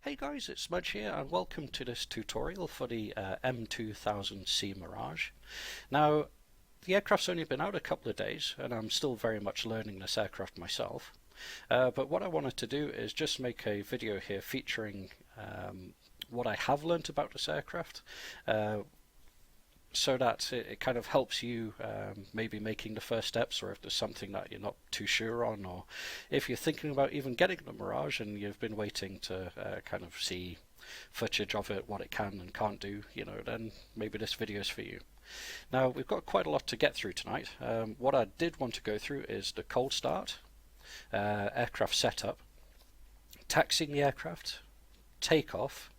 Hey guys, it's Smudge here and welcome to this tutorial for the M2000C Mirage. Now, the aircraft's only been out a couple of days and I'm still very much learning this aircraft myself. But what I wanted to do is just make a video here featuring what I have learnt about this aircraft. So that it kind of helps you maybe making the first steps, or if there's something that you're not too sure on, or if you're thinking about even getting the Mirage and you've been waiting to kind of see footage of it, what it can and can't do, then maybe this video is for you. Now, we've got quite a lot to get through tonight. What I did want to go through is the cold start, aircraft setup, taxiing the aircraft, takeoff,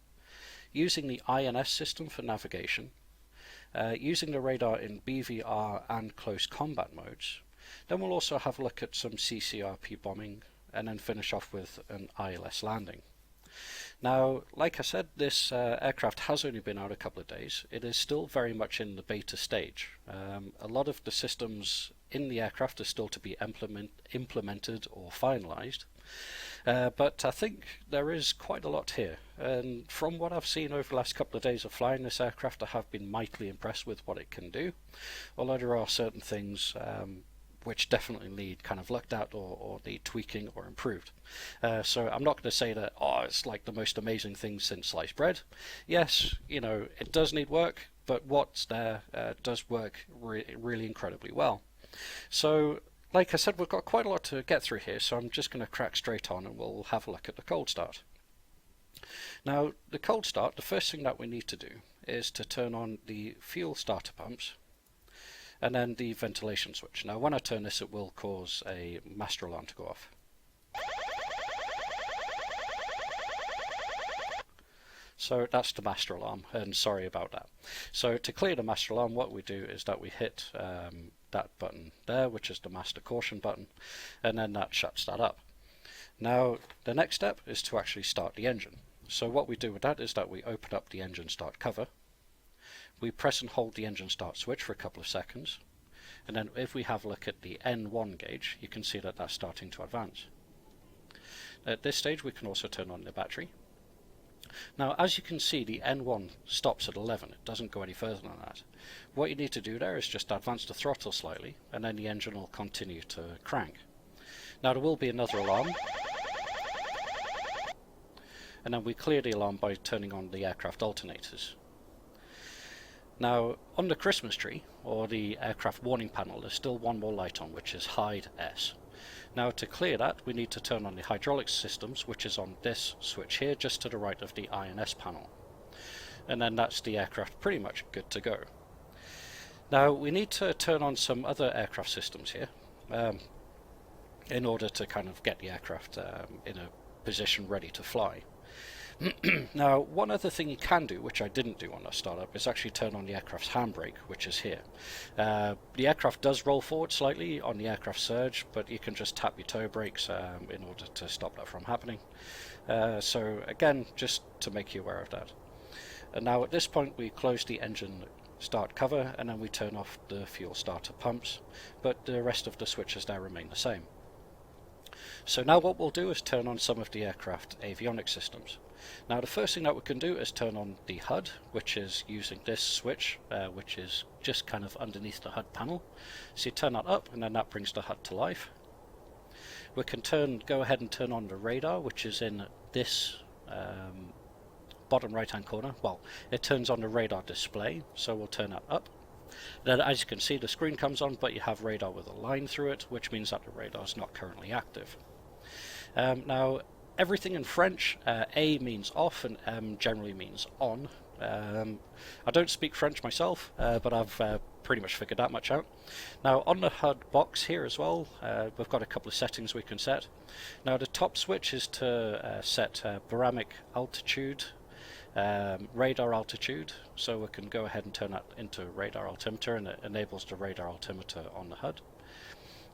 using the INS system for navigation, using the radar in BVR and close combat modes. Then we'll also have a look at some CCRP bombing and then finish off with an ILS landing. Now, like I said, this aircraft has only been out a couple of days. It is still very much in the beta stage. A lot of the systems in the aircraft are still to be implemented or finalized. But I think there is quite a lot here, and from what I've seen over the last couple of days of flying this aircraft, I have been mightily impressed with what it can do, although there are certain things which definitely need kind of looked at or need tweaking or improved. So I'm not going to say that, it's like the most amazing thing since sliced bread. Yes, it does need work, but what's there does work really incredibly well. So, like I said, we've got quite a lot to get through here, so I'm just going to crack straight on and we'll have a look at the cold start. Now, the cold start, the first thing that we need to do is to turn on the fuel starter pumps and then the ventilation switch. Now, when I turn this, it will cause a master alarm to go off. So that's the master alarm, and sorry about that. So to clear the master alarm, what we do is that we hit that button there, which is the master caution button, and then that shuts that up. Now, the next step is to actually start the engine. So what we do with that is that we open up the engine start cover, we press and hold the engine start switch for a couple of seconds, and then if we have a look at the N1 gauge, you can see that that's starting to advance. At this stage, we can also turn on the battery. Now, as you can see, the N1 stops at 11, it doesn't go any further than that. What you need to do there is just advance the throttle slightly, and then the engine will continue to crank. Now, there will be another alarm, and then we clear the alarm by turning on the aircraft alternators. Now, on the Christmas tree, or the aircraft warning panel, there's still one more light on, which is Hide S. Now, to clear that, we need to turn on the hydraulics systems, which is on this switch here, just to the right of the INS panel. And then that's the aircraft pretty much good to go. Now, we need to turn on some other aircraft systems here, in order to kind of get the aircraft in a position ready to fly. Now, one other thing you can do, which I didn't do on the startup, is actually turn on the aircraft's handbrake, which is here. The aircraft does roll forward slightly on the aircraft surge, but you can just tap your toe brakes in order to stop that from happening. So again, just to make you aware of that. And now at this point we close the engine start cover and then we turn off the fuel starter pumps, but the rest of the switches there remain the same. So now what we'll do is turn on some of the aircraft avionics systems. Now, the first thing that we can do is turn on the HUD, which is using this switch, which is just kind of underneath the HUD panel. So you turn that up and then that brings the HUD to life. We can go ahead and turn on the radar, which is in this bottom right hand corner. Well, it turns on the radar display, so we'll turn that up. Then, as you can see, the screen comes on, but you have radar with a line through it, which means that the radar is not currently active. Now, everything in French, A means off and M generally means on. I don't speak French myself, but I've pretty much figured that much out. Now, on the HUD box here as well, we've got a couple of settings we can set. Now, the top switch is to set barometric altitude, radar altitude, so we can go ahead and turn that into radar altimeter, and it enables the radar altimeter on the HUD.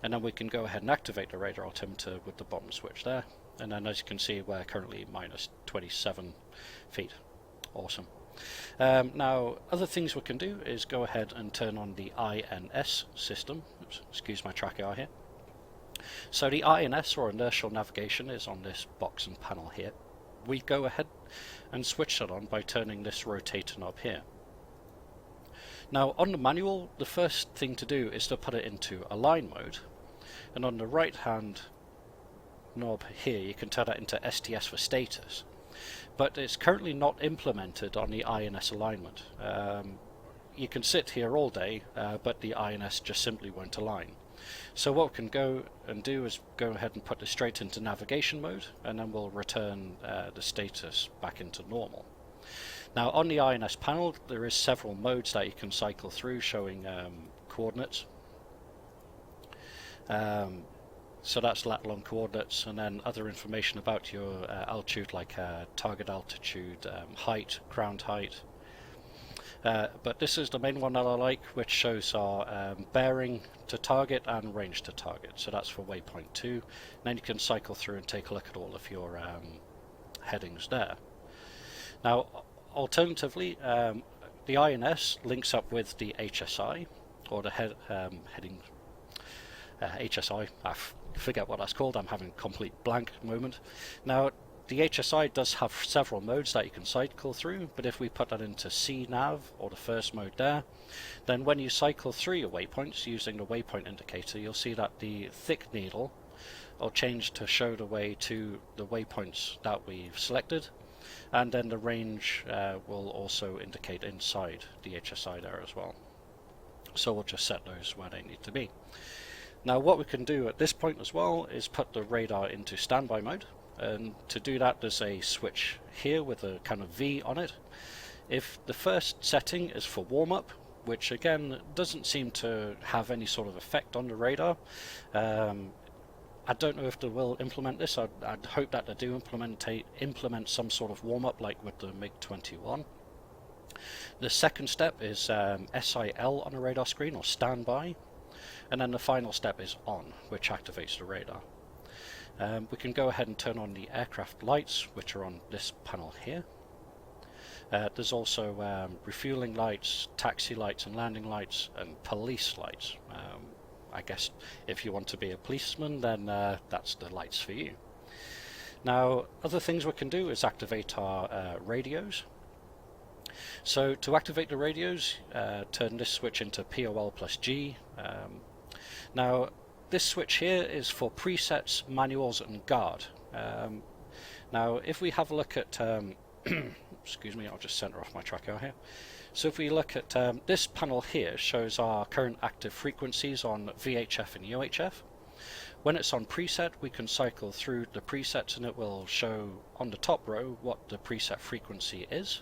And then we can go ahead and activate the radar altimeter with the bottom switch there. And then, as you can see, we're currently minus 27 feet. Awesome. Now, other things we can do is go ahead and turn on the INS system. Oops, excuse my track error here. So the INS, or inertial navigation, is on this box and panel here. we go ahead and switch that on by turning this rotator knob here. Now on the manual, the first thing to do is to put it into align mode, and on the right hand knob here you can turn that into STS for status, but it's currently not implemented on the INS alignment. You can sit here all day, but the INS just simply won't align. So what we can go and do is go ahead and put this straight into navigation mode, and then we'll return the status back into normal. Now on the INS panel there is several modes that you can cycle through showing coordinates. So that's lat long coordinates, and then other information about your altitude, like target altitude, height, ground height. But this is the main one that I like, which shows our bearing to target and range to target. So that's for waypoint 2. And then you can cycle through and take a look at all of your headings there. Now alternatively, the INS links up with the HSI, or the heading HSI. I forget what that's called, I'm having a complete blank moment. Now the HSI does have several modes that you can cycle through, but if we put that into CNAV, or the first mode there, then when you cycle through your waypoints using the waypoint indicator, you'll see that the thick needle will change to show the way to the waypoints that we've selected, and then the range will also indicate inside the HSI there as well. So we'll just set those where they need to be. Now what we can do at this point as well is put the radar into standby mode, and to do that there's a switch here with a kind of V on it. If the first setting is for warm-up, which again doesn't seem to have any sort of effect on the radar, I don't know if they will implement this. I'd hope that they do implement some sort of warm-up like with the MiG-21. The second step is SIL on the radar screen, or standby. And then the final step is on, which activates the radar. We can go ahead and turn on the aircraft lights, which are on this panel here. There's also refueling lights, taxi lights and landing lights, and police lights. I guess if you want to be a policeman, then that's the lights for you. Now other things we can do is activate our radios. So to activate the radios, turn this switch into POL plus G. Now this switch here is for presets, manuals and guard. Now if we have a look at excuse me, I'll just center off my tracker here. So if we look at this panel here, shows our current active frequencies on VHF and UHF. When it's on preset, we can cycle through the presets and it will show on the top row what the preset frequency is.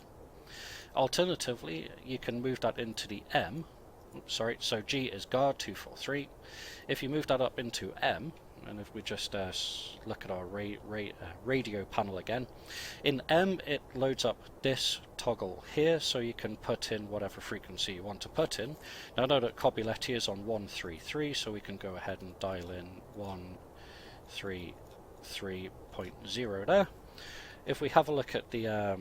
Alternatively, you can move that into the M. So G is guard 243. If you move that up into M, and if we just look at our radio panel again, in M it loads up this toggle here, so you can put in whatever frequency you want to put in. Now I know that Kobiletti is on 133, so we can go ahead and dial in 133.0 there. If we have a look at the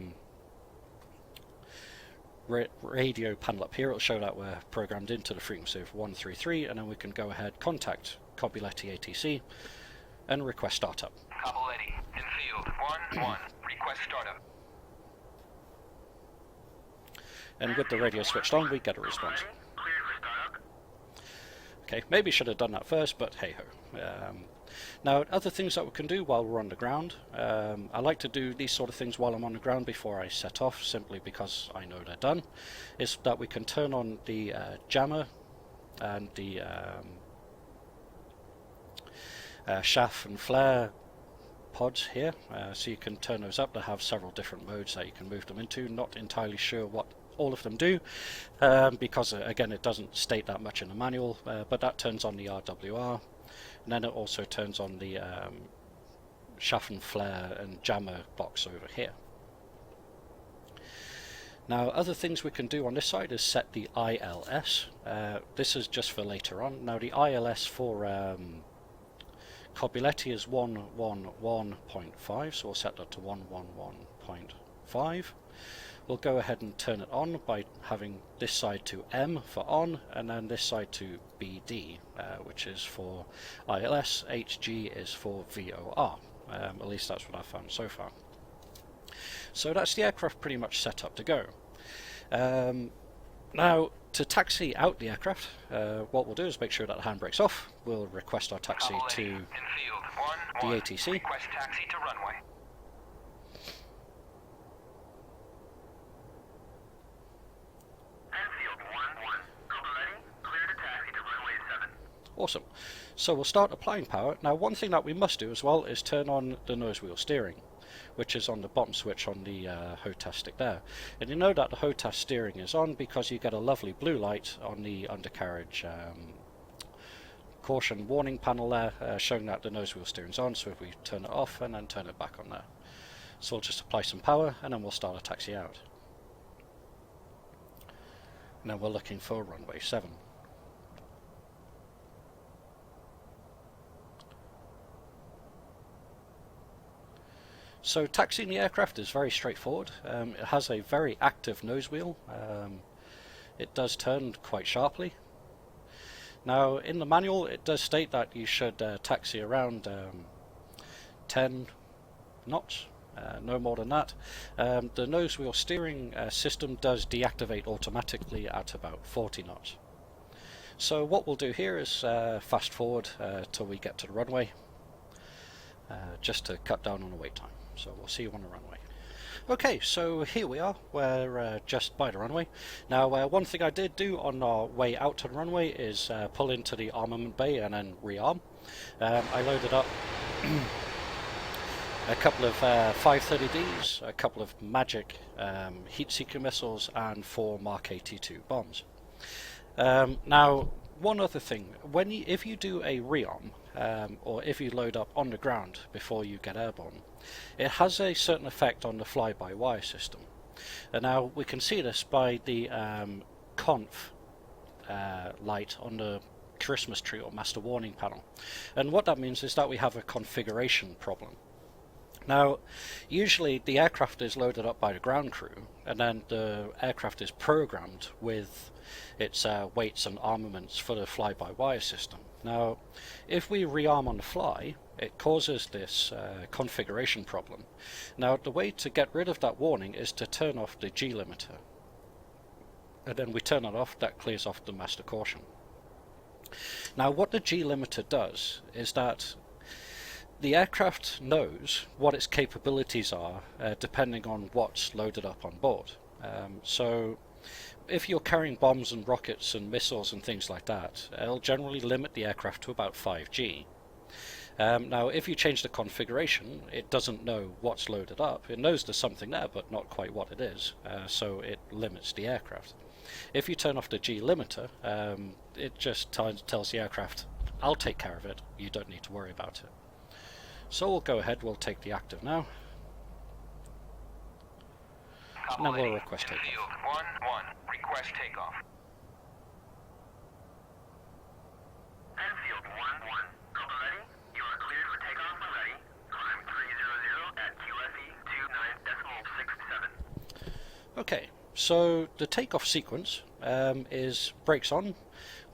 radio panel up here, it'll show that we're programmed into the frequency of 133, and then we can go ahead, contact Kobiletti ATC and request startup. Kobiletti, in field, 1-1, request startup. And with the radio switched on, we get a response. Okay, maybe should have done that first, but hey ho. Now, other things that we can do while we're on the ground, I like to do these sort of things while I'm on the ground before I set off, simply because I know they're done, is that we can turn on the jammer and the chaff and flare pods here, so you can turn those up. They have several different modes that you can move them into. Not entirely sure what all of them do, because again it doesn't state that much in the manual, but that turns on the RWR. And then it also turns on the chaff and flare and jammer box over here. Now other things we can do on this side is set the ILS. This is just for later on. Now the ILS for Kobiletti is 111.5, so we'll set that to 111.5. We'll go ahead and turn it on by having this side to M for on, and then this side to BD, which is for ILS. HG is for VOR. At least that's what I've found so far. So that's the aircraft pretty much set up to go. Now, to taxi out the aircraft, what we'll do is make sure that the handbrake's off. We'll request our taxi to In field. the 1-1. ATC. Request taxi to runway. Enfield 1-1. Cobra ready. Clear to taxi to runway 7. Awesome. So we'll start applying power. Now, one thing that we must do as well is turn on the nose wheel steering, which is on the bottom switch on the HOTAS stick there. And you know that the HOTAS steering is on because you get a lovely blue light on the undercarriage caution warning panel there, showing that the nose wheel steering is on. So if we turn it off and then turn it back on there. So we'll just apply some power and then we'll start a taxi out. And then we're looking for runway 7. So taxiing the aircraft is very straightforward. It has a very active nose wheel. It does turn quite sharply. Now in the manual it does state that you should taxi around 10 knots, no more than that. The nose wheel steering system does deactivate automatically at about 40 knots. So what we'll do here is fast forward till we get to the runway, just to cut down on the wait time. So we'll see you on the runway. Okay, so here we are. We're just by the runway. Now, one thing I did do on our way out to the runway is pull into the armament bay and then rearm. I loaded up a couple of 530Ds, a couple of Magic heat-seeker missiles, and 4 Mark 82 bombs. Now, one other thing, if you do a rearm, or if you load up on the ground before you get airborne, it has a certain effect on the fly-by-wire system. And now we can see this by the conf light on the Christmas tree or master warning panel. And what that means is that we have a configuration problem. Now, usually the aircraft is loaded up by the ground crew, and then the aircraft is programmed with its weights and armaments for the fly-by-wire system. Now, if we rearm on the fly, it causes this configuration problem. Now, the way to get rid of that warning is to turn off the G limiter. And then we turn it off, that clears off the master caution. Now, what the G limiter does is that the aircraft knows what its capabilities are depending on what's loaded up on board. So if you're carrying bombs and rockets and missiles and things like that, it'll generally limit the aircraft to about 5G. Now if you change the configuration, it doesn't know what's loaded up. It knows there's something there but not quite what it is, so it limits the aircraft. If you turn off the G limiter, it just tells the aircraft, I'll take care of it, you don't need to worry about it. So we'll go ahead, we'll take the active now. And then we'll request takeoff. Field 1-1. Request takeoff. Enfield 1-1. Cobra ready. You are cleared for takeoff when ready. Climb 300 at QFE 29.67. Okay, so the takeoff sequence is brakes on.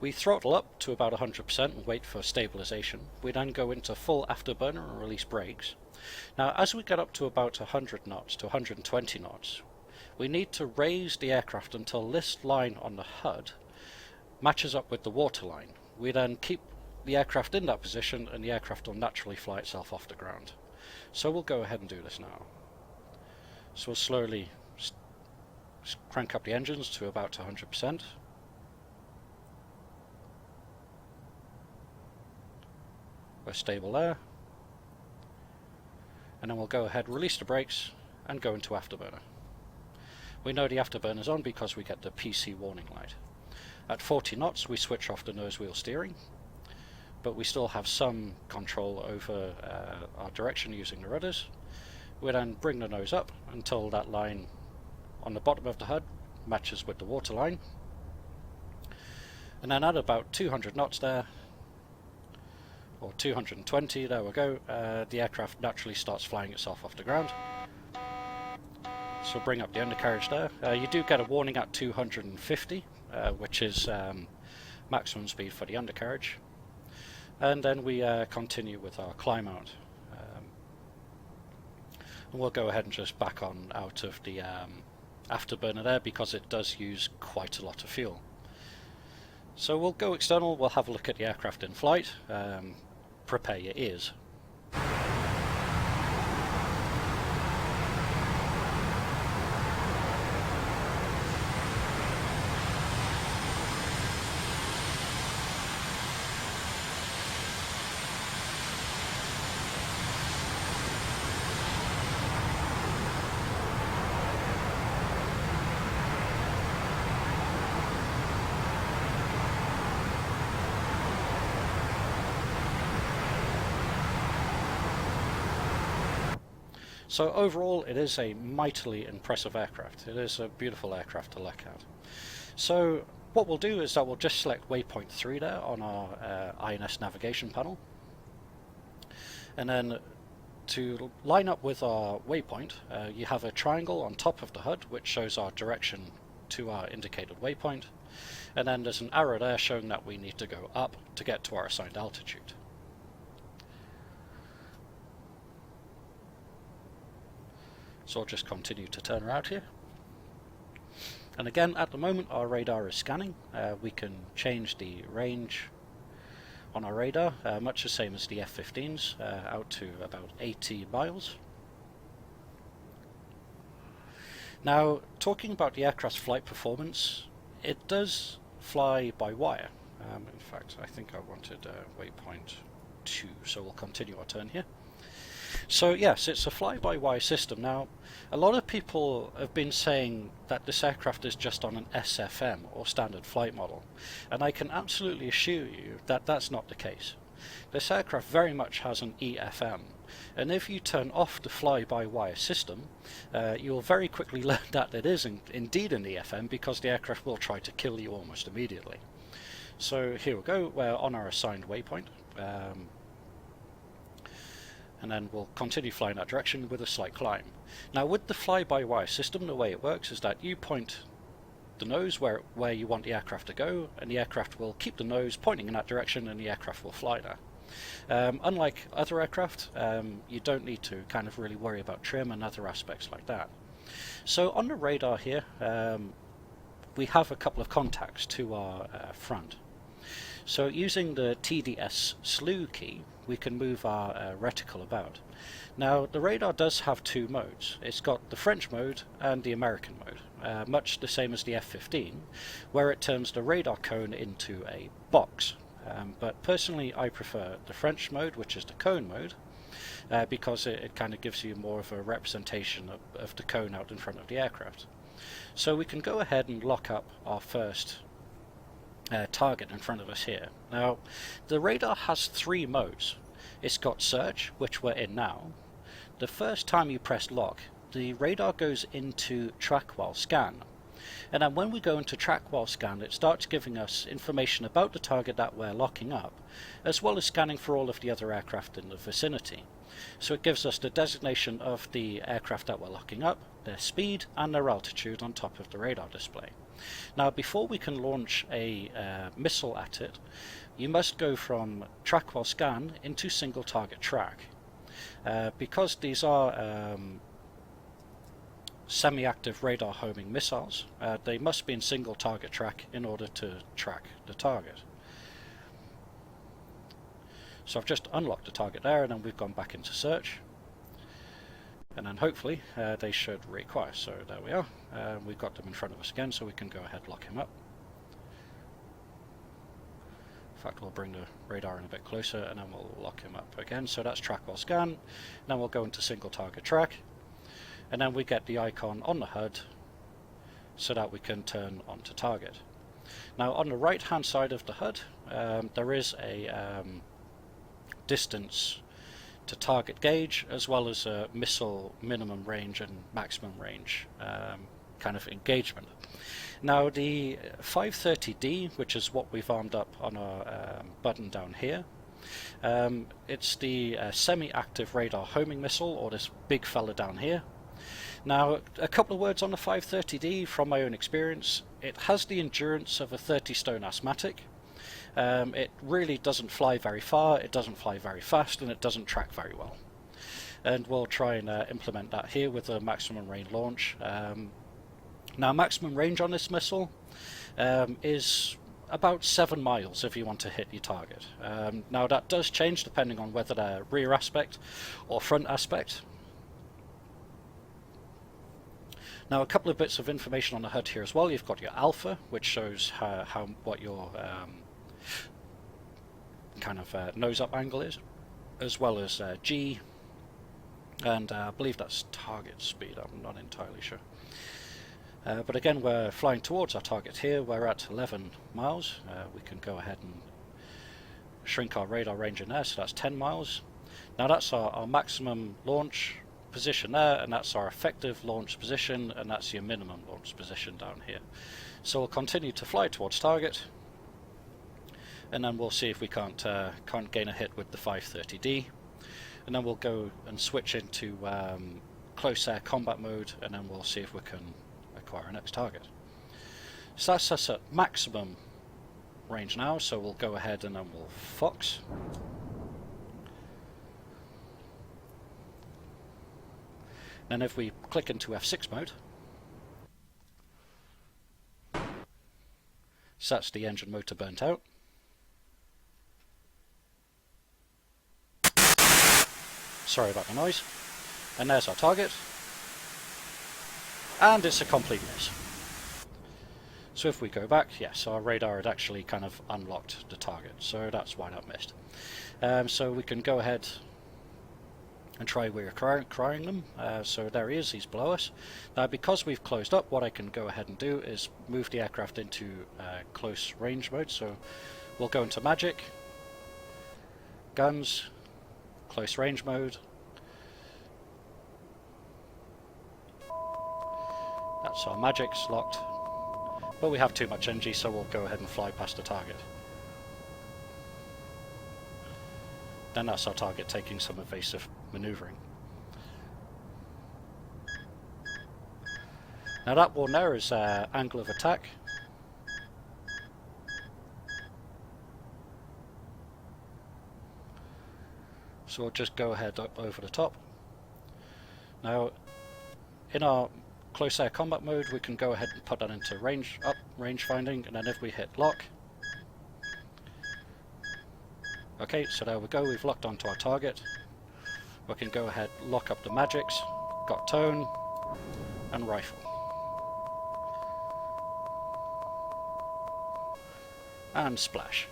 We throttle up to about 100% and wait for stabilization. We then go into full afterburner and release brakes. Now as we get up to about 100 knots to 120 knots, we need to raise the aircraft until this line on the HUD matches up with the waterline. We then keep the aircraft in that position and the aircraft will naturally fly itself off the ground. So we'll go ahead and do this now. So we'll slowly crank up the engines to about 100%. We're stable there. And then we'll go ahead, release the brakes and go into afterburner. We know the afterburner's on because we get the PC warning light. At 40 knots we switch off the nose wheel steering, but we still have some control over our direction using the rudders. We then bring the nose up until that line on the bottom of the HUD matches with the waterline. And then at about 200 knots there, or 220, there we go, the aircraft naturally starts flying itself off the ground. So bring up the undercarriage there. You do get a warning at 250, which is maximum speed for the undercarriage. And then we continue with our climb out. And we'll go ahead and just back on out of the afterburner there, because it does use quite a lot of fuel. So we'll go external, we'll have a look at the aircraft in flight. Prepare your ears. So overall, it is a mightily impressive aircraft. It is a beautiful aircraft to look at. So what we'll do is that we'll just select waypoint 3 there on our INS navigation panel. And then to line up with our waypoint, you have a triangle on top of the HUD which shows our direction to our indicated waypoint. And then there's an arrow there showing that we need to go up to get to our assigned altitude. So I'll just continue to turn around here. And again, at the moment our radar is scanning. We can change the range on our radar, much the same as the F-15s, out to about 80 miles. Now, talking about the aircraft's flight performance, it does fly by wire. In fact, I think I wanted waypoint 2, so we'll continue our turn here. So yes, it's a fly-by-wire system. Now, a lot of people have been saying that this aircraft is just on an SFM, or standard flight model, and I can absolutely assure you that that's not the case. This aircraft very much has an EFM, and if you turn off the fly-by-wire system, you'll very quickly learn that it is indeed an EFM, because the aircraft will try to kill you almost immediately. So here we go, we're on our assigned waypoint. And then we'll continue flying that direction with a slight climb. Now with the fly-by-wire system, the way it works is that you point the nose where you want the aircraft to go, and the aircraft will keep the nose pointing in that direction, and the aircraft will fly there. Unlike other aircraft, you don't need to kind of really worry about trim and other aspects like that. So on the radar here, we have a couple of contacts to our front. So using the TDS slew key, we can move our reticle about. Now the radar does have two modes. It's got the French mode and the American mode, much the same as the F-15, where it turns the radar cone into a box. But personally I prefer the French mode, which is the cone mode, because it kind of gives you more of a representation of the cone out in front of the aircraft. So we can go ahead and lock up our first target in front of us here. Now the radar has three modes. It's got search, which we're in now. The first time you press lock, the radar goes into track while scan, and then when we go into track while scan, it starts giving us information about the target that we're locking up, as well as scanning for all of the other aircraft in the vicinity. So it gives us the designation of the aircraft that we're locking up, their speed and their altitude on top of the radar display. Now before we can launch a missile at it, you must go from track while scan into single target track. Because these are semi-active radar homing missiles, they must be in single target track in order to track the target. So I've just unlocked the target there, and then we've gone back into search. And then hopefully they should reacquire. So there we are. We've got them in front of us again, so we can go ahead and lock him up. In fact, we'll bring the radar in a bit closer, and then we'll lock him up again. So that's track while scan. Then we'll go into single target track, and then we get the icon on the HUD so that we can turn onto target. Now on the right hand side of the HUD, there is a distance to target gauge, as well as a missile minimum range and maximum range kind of engagement. Now the 530D, which is what we've armed up on our button down here, it's the semi-active radar homing missile, or this big fella down here. Now a couple of words on the 530D from my own experience. It has the endurance of a 30-stone asthmatic. It really doesn't fly very far, it doesn't fly very fast, and it doesn't track very well. and we'll try and implement that here with a maximum range launch. Now maximum range on this missile is about 7 miles if you want to hit your target. Now that does change depending on whether they're rear aspect or front aspect. Now a couple of bits of information on the HUD here as well. You've got your alpha, which shows what your kind of nose up angle is, as well as G, and I believe that's target speed. I'm not entirely sure. But again, we're flying towards our target here. We're at 11 miles. We can go ahead and shrink our radar range in there, so that's 10 miles. Now that's our maximum launch position there, and that's our effective launch position, and that's your minimum launch position down here. So we'll continue to fly towards target, and then we'll see if we can't gain a hit with the 530D, and then we'll go and switch into close air combat mode, and then we'll see if we can acquire our next target. So that's us at maximum range now, so we'll go ahead and then we'll fox. And if we click into F6 mode, so that's the engine motor burnt out. Sorry about the noise. And there's our target. And it's a complete miss. So if we go back, yes, our radar had actually kind of unlocked the target, so that's why that missed. So we can go ahead and try reacquiring them. So there he is, he's below us. Now because we've closed up, what I can go ahead and do is move the aircraft into close range mode. So we'll go into magic, guns, close range mode. That's our magic's locked, but we have too much energy, so we'll go ahead and fly past the target. Then that's our target taking some evasive maneuvering. Now that one there is angle of attack. So we'll just go ahead up over the top. Now in our close air combat mode, we can go ahead and put that into range finding, and then if we hit lock, okay, so there we go, we've locked onto our target. We can go ahead, lock up the magics, got tone, and rifle. And splash.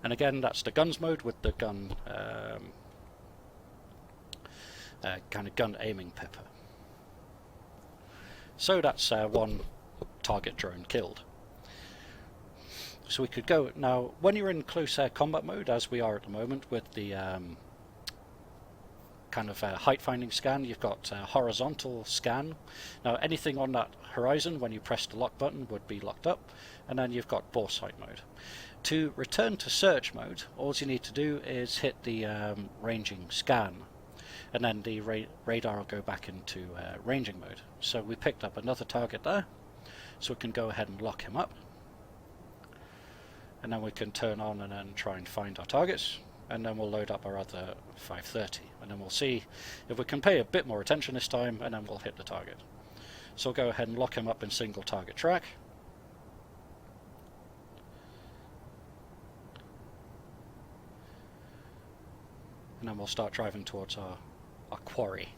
And again, that's the guns mode with the gun kind of gun aiming pipper. So that's one target drone killed. So we could go now. When you're in close air combat mode, as we are at the moment with the kind of height finding scan, you've got horizontal scan. Now anything on that horizon, when you press the lock button, would be locked up, and then you've got bore sight mode. To return to search mode, all you need to do is hit the ranging scan, and then the radar will go back into ranging mode. So we picked up another target there, so we can go ahead and lock him up, and then we can turn on and then try and find our targets, and then we'll load up our other 530, and then we'll see if we can pay a bit more attention this time, and then we'll hit the target. So we'll go ahead and lock him up in single target track. And then we'll start driving towards our quarry.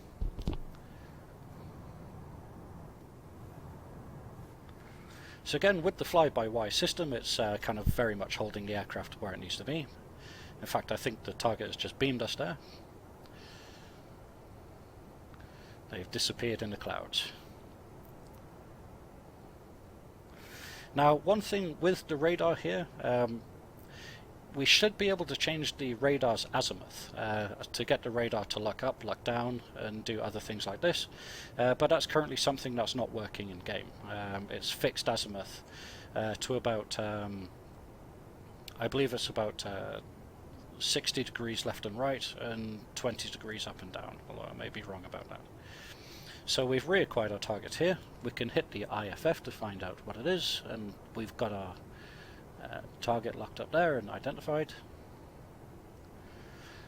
So again, with the fly-by-wire system, it's kind of very much holding the aircraft where it needs to be. In fact, I think the target has just beamed us there. They've disappeared in the clouds. Now, one thing with the radar here, we should be able to change the radar's azimuth to get the radar to lock up, lock down, and do other things like this. But that's currently something that's not working in game. It's fixed azimuth to about, I believe it's about 60 degrees left and right, and 20 degrees up and down, although I may be wrong about that. So we've reacquired our target here. We can hit the IFF to find out what it is, and we've got our target locked up there and identified.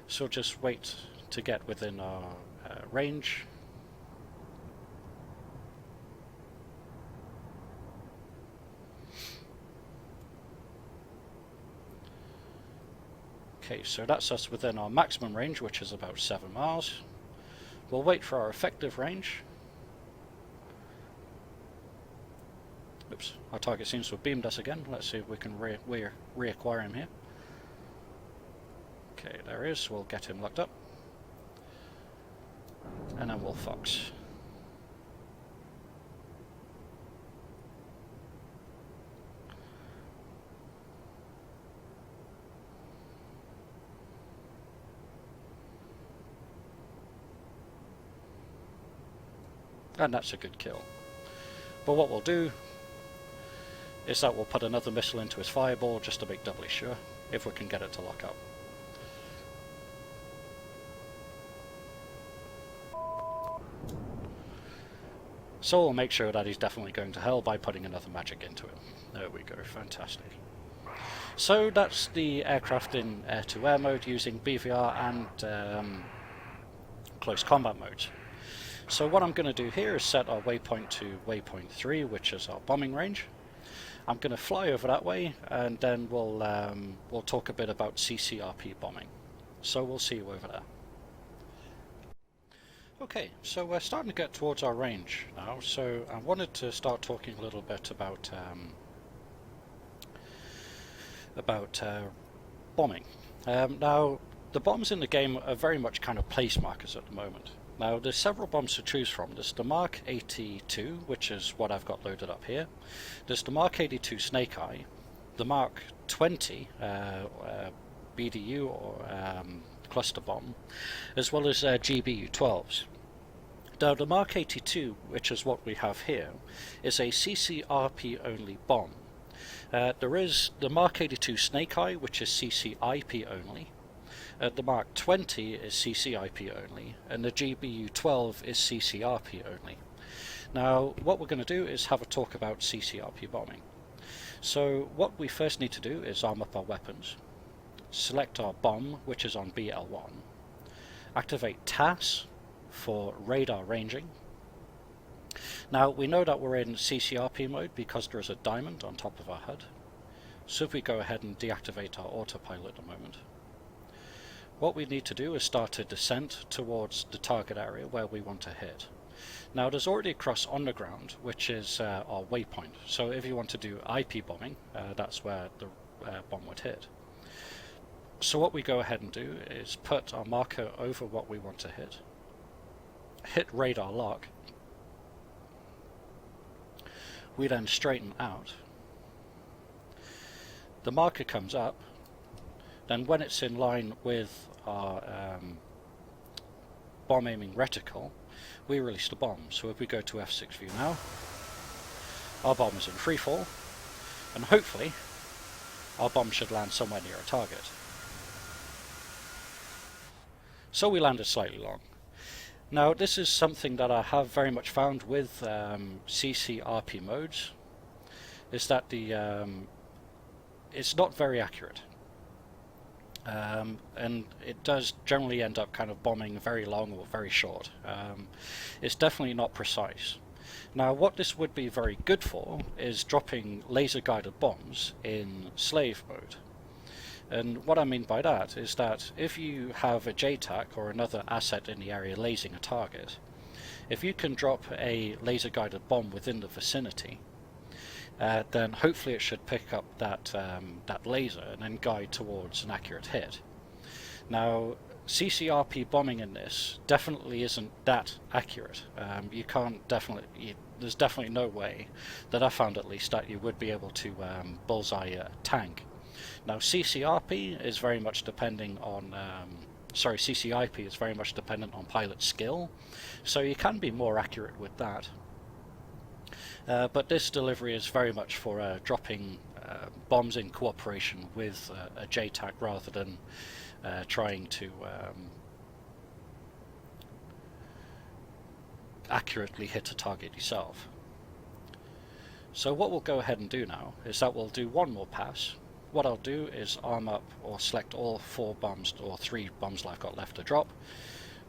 So just wait to get within our range. Okay, so that's us within our maximum range, which is about 7 miles. We'll wait for our effective range. Oops, our target seems to have beamed us again. Let's see if we can reacquire him here. Okay, there he is. We'll get him locked up. And then we'll fox. And that's a good kill. But what we'll do is that we'll put another missile into his fireball just to make doubly sure, if we can get it to lock up. So we'll make sure that he's definitely going to hell by putting another magic into him. There we go, fantastic. So that's the aircraft in air-to-air mode using BVR and close combat modes. So what I'm going to do here is set our waypoint to waypoint 3, which is our bombing range. I'm going to fly over that way, and then we'll talk a bit about CCRP bombing. So we'll see you over there. Okay, so we're starting to get towards our range now, so I wanted to start talking a little bit about bombing. Now, the bombs in the game are very much kind of place markers at the moment. Now, there's several bombs to choose from. There's the Mark 82, which is what I've got loaded up here. There's the Mark 82 Snake Eye, the Mark 20 BDU or cluster bomb, as well as GBU 12s. Now, the Mark 82, which is what we have here, is a CCRP only bomb. There is the Mark 82 Snake Eye, which is CCIP only. The Mark 20 is CCIP only, and the GBU 12 is CCRP only. Now, what we're going to do is have a talk about CCRP bombing. So, what we first need to do is arm up our weapons, select our bomb, which is on BL1, activate TAS for radar ranging. Now, we know that we're in CCRP mode because there is a diamond on top of our HUD. So if we go ahead and deactivate our autopilot a moment, what we need to do is start a descent towards the target area where we want to hit. Now, there's already a cross on the ground, which is our waypoint. So if you want to do IP bombing, that's where the bomb would hit. So what we go ahead and do is put our marker over what we want to hit radar lock. We then straighten out. The marker comes up. Then when it's in line with our bomb aiming reticle, we release the bomb. So if we go to F6 view now, our bomb is in freefall, and hopefully our bomb should land somewhere near a target. So we landed slightly long. Now, this is something that I have very much found with CCRP modes, is that it's not very accurate. And it does generally end up kind of bombing very long or very short. It's definitely not precise. Now, what this would be very good for is dropping laser guided bombs in slave mode. And what I mean by that is that if you have a JTAC or another asset in the area lasing a target, if you can drop a laser guided bomb within the vicinity, then hopefully it should pick up that laser and then guide towards an accurate hit. Now, CCRP bombing in this definitely isn't that accurate. There's definitely no way, that I found at least, that you would be able to bullseye a tank. Now, CCRP is very much depending on CCIP is very much dependent on pilot skill, so you can be more accurate with that. But this delivery is very much for dropping bombs in cooperation with a JTAC rather than trying to accurately hit a target yourself. So what we'll go ahead and do now is that we'll do one more pass. what I'll do is arm up or select all 4 bombs or 3 bombs I've got left to drop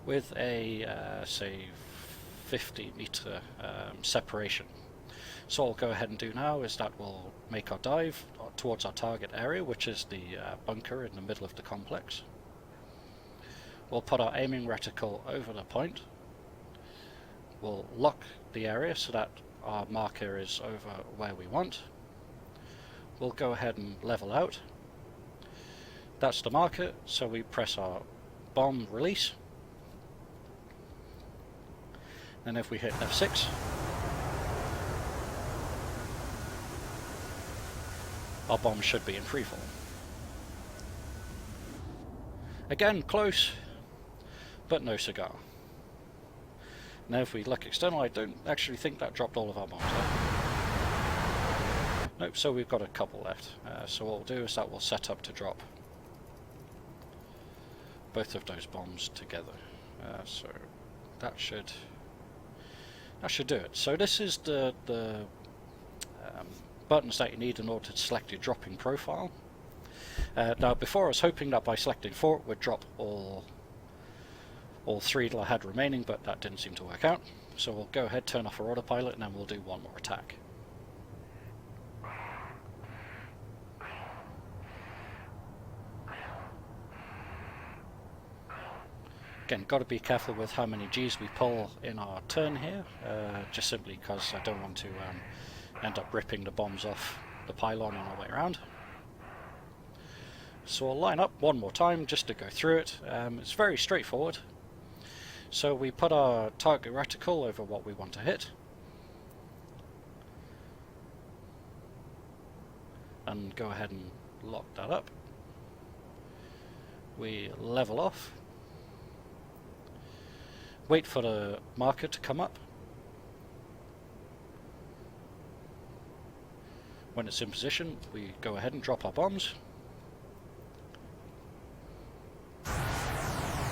with a say 50 meter separation. So what I'll go ahead and do now is that we'll make our dive towards our target area, which is the bunker in the middle of the complex. We'll put our aiming reticle over the point. We'll lock the area so that our marker is over where we want. We'll go ahead and level out. That's the marker, so we press our bomb release. And if we hit F6, our bomb should be in freefall. Again, close, but no cigar. Now if we look external, I don't actually think that dropped all of our bombs there. Nope, so we've got a couple left. So what we'll do is that we'll set up to drop both of those bombs together. So that should do it. So this is the buttons that you need in order to select your dropping profile. Now before I was hoping that by selecting 4 it would drop all 3 that I had remaining, but that didn't seem to work out. So we'll go ahead, turn off our autopilot, and then we'll do one more attack. Again, got to be careful with how many G's we pull in our turn here, just simply because I don't want to end up ripping the bombs off the pylon on our way around. So we'll line up one more time just to go through it. It's very straightforward. So we put our target reticle over what we want to hit, and go ahead and lock that up. We level off, wait for the marker to come up. When it's in position, we go ahead and drop our bombs.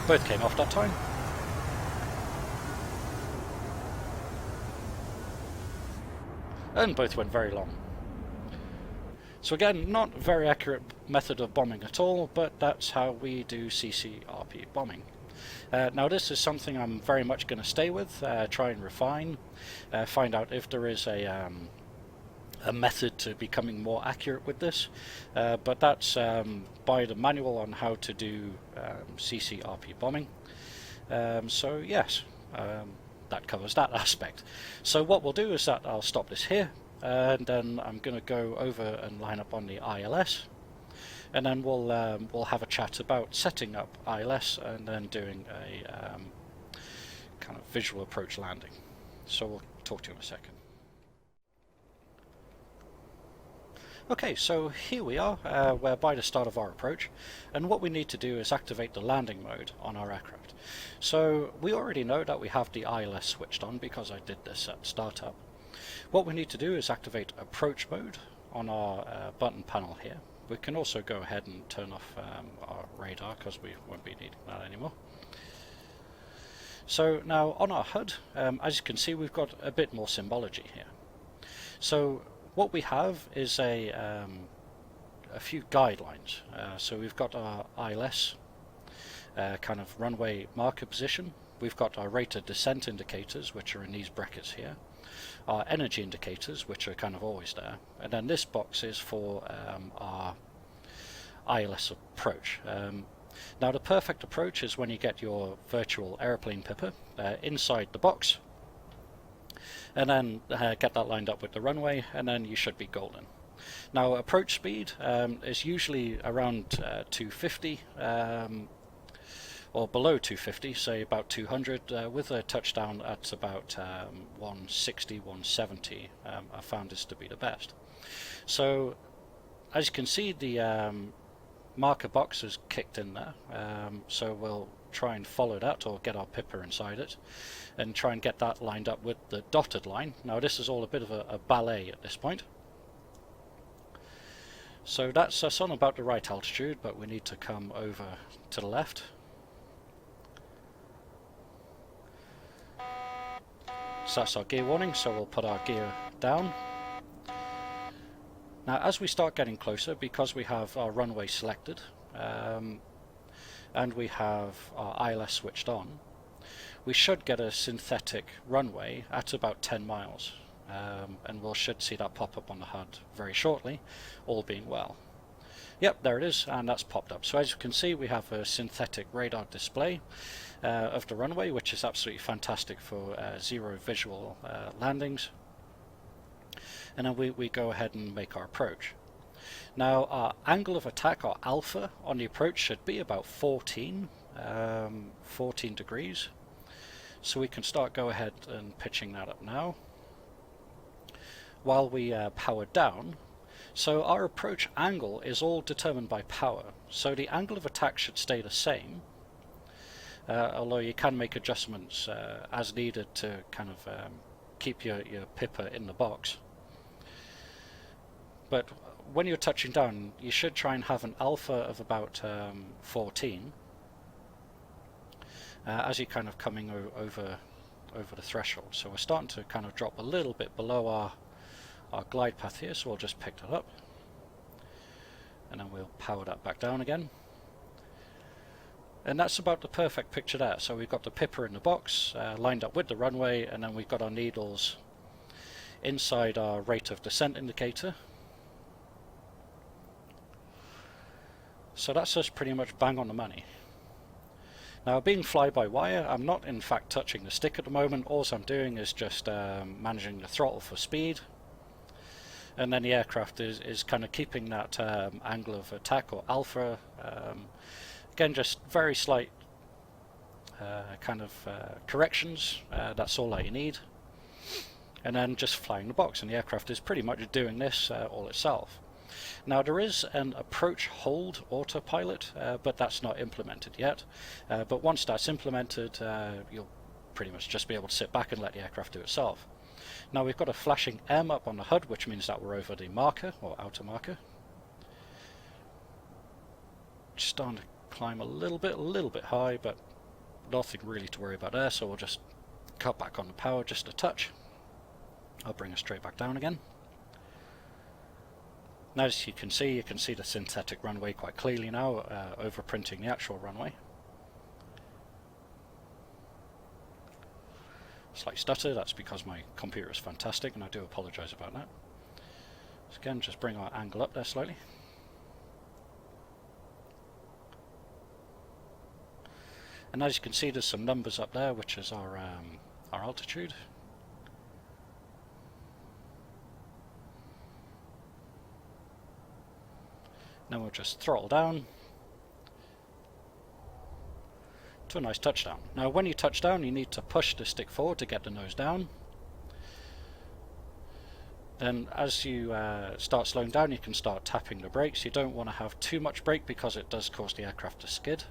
Both came off that time. And both went very long. So again, not a very accurate method of bombing at all, but that's how we do CCRP bombing. Now this is something I'm very much going to stay with, try and refine, find out if there is a method to becoming more accurate with this, but that's by the manual on how to do CCRP bombing. So yes, that covers that aspect. So what we'll do is that I'll stop this here, and then I'm going to go over and line up on the ILS, and then we'll have a chat about setting up ILS and then doing a kind of visual approach landing. So we'll talk to you in a second. Okay, so here we are, we're by the start of our approach, and what we need to do is activate the landing mode on our aircraft. So we already know that we have the ILS switched on because I did this at startup. What we need to do is activate approach mode on our button panel here. We can also go ahead and turn off our radar because we won't be needing that anymore. So now on our HUD, as you can see, we've got a bit more symbology here. So what we have is a few guidelines. So we've got our ILS kind of runway marker position. We've got our rate of descent indicators, which are in these brackets here. Our energy indicators, which are kind of always there. And then this box is for our ILS approach. Now the perfect approach is when you get your virtual airplane pipper inside the box, and then get that lined up with the runway, and then you should be golden. Now approach speed is usually around 250 or below 250, say about 200, with a touchdown at about 160, 170. I found this to be the best. So as you can see, the marker box is kicked in there, so we'll try and follow that or get our pipper inside it and try and get that lined up with the dotted line. Now this is all a bit of a ballet at this point. So that's us on about the right altitude, but we need to come over to the left. So that's our gear warning, so we'll put our gear down. Now as we start getting closer, because we have our runway selected and we have our ILS switched on, we should get a synthetic runway at about 10 miles. And we should see that pop up on the HUD very shortly, all being well. Yep, there it is, and that's popped up. So as you can see, we have a synthetic radar display of the runway, which is absolutely fantastic for zero visual landings. And then we go ahead and make our approach. Now our angle of attack, our alpha on the approach, should be about 14 degrees. So we can go ahead and pitching that up now while we power down. So our approach angle is all determined by power, so the angle of attack should stay the same, although you can make adjustments as needed to kind of keep your pipper in the box. But when you're touching down, you should try and have an alpha of about 14 as you're kind of coming over the threshold. So we're starting to kind of drop a little bit below our glide path here, so we'll just pick that up and then we'll power that back down again. And that's about the perfect picture there. So we've got the pipper in the box lined up with the runway, and then we've got our needles inside our rate of descent indicator. So that's us pretty much bang on the money. Now, being fly-by-wire, I'm not in fact touching the stick at the moment. All I'm doing is just managing the throttle for speed, and then the aircraft is kind of keeping that angle of attack, or alpha. Again, just very slight kind of corrections. That's all that you need, and then just flying the box, and the aircraft is pretty much doing this all itself. Now there is an approach hold autopilot, but that's not implemented yet. But once that's implemented, you'll pretty much just be able to sit back and let the aircraft do itself. Now we've got a flashing M up on the HUD, which means that we're over the marker, or outer marker. Just starting to climb a little bit high, but nothing really to worry about there, so we'll just cut back on the power just a touch. I'll bring us straight back down again. Now as you can see the synthetic runway quite clearly now, overprinting the actual runway. Slight stutter, that's because my computer is fantastic, and I do apologise about that. So again, just bring our angle up there slightly. And as you can see, there's some numbers up there, which is our altitude. Then we'll just throttle down to a nice touchdown. Now when you touch down, you need to push the stick forward to get the nose down. Then as you start slowing down, you can start tapping the brakes. You don't want to have too much brake because it does cause the aircraft to skid.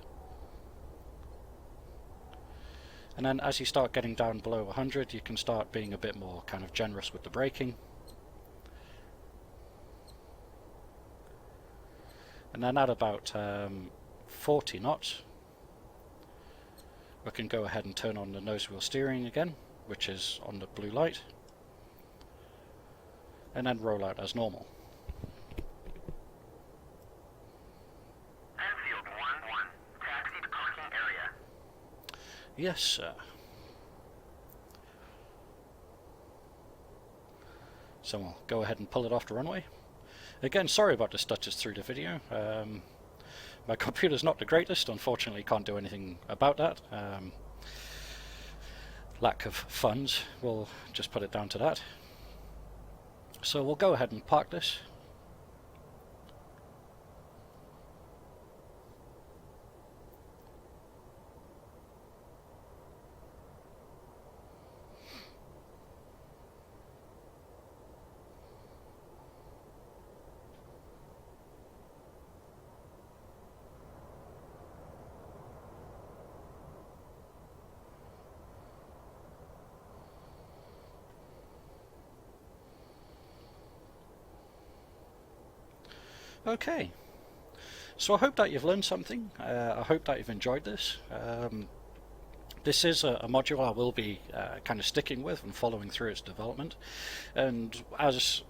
And then as you start getting down below 100, you can start being a bit more kind of generous with the braking. And then at about 40 knots, we can go ahead and turn on the nose wheel steering again, which is on the blue light, and then roll out as normal. Enfield 1-1, taxi to parking area. Yes, sir. So we'll go ahead and pull it off the runway. Again, sorry about the stutters through the video. My computer's not the greatest, unfortunately can't do anything about that. Lack of funds, we'll just put it down to that. So we'll go ahead and park this. Okay, so I hope that you've learned something. I hope that you've enjoyed this. This is a module I will be kind of sticking with and following through its development, and as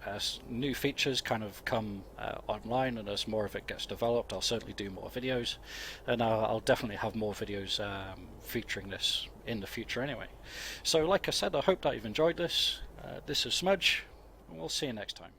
new features kind of come online and as more of it gets developed, I'll certainly do more videos, and I'll definitely have more videos featuring this in the future anyway. So like I said, I hope that you've enjoyed this. This is Smudge, and we'll see you next time.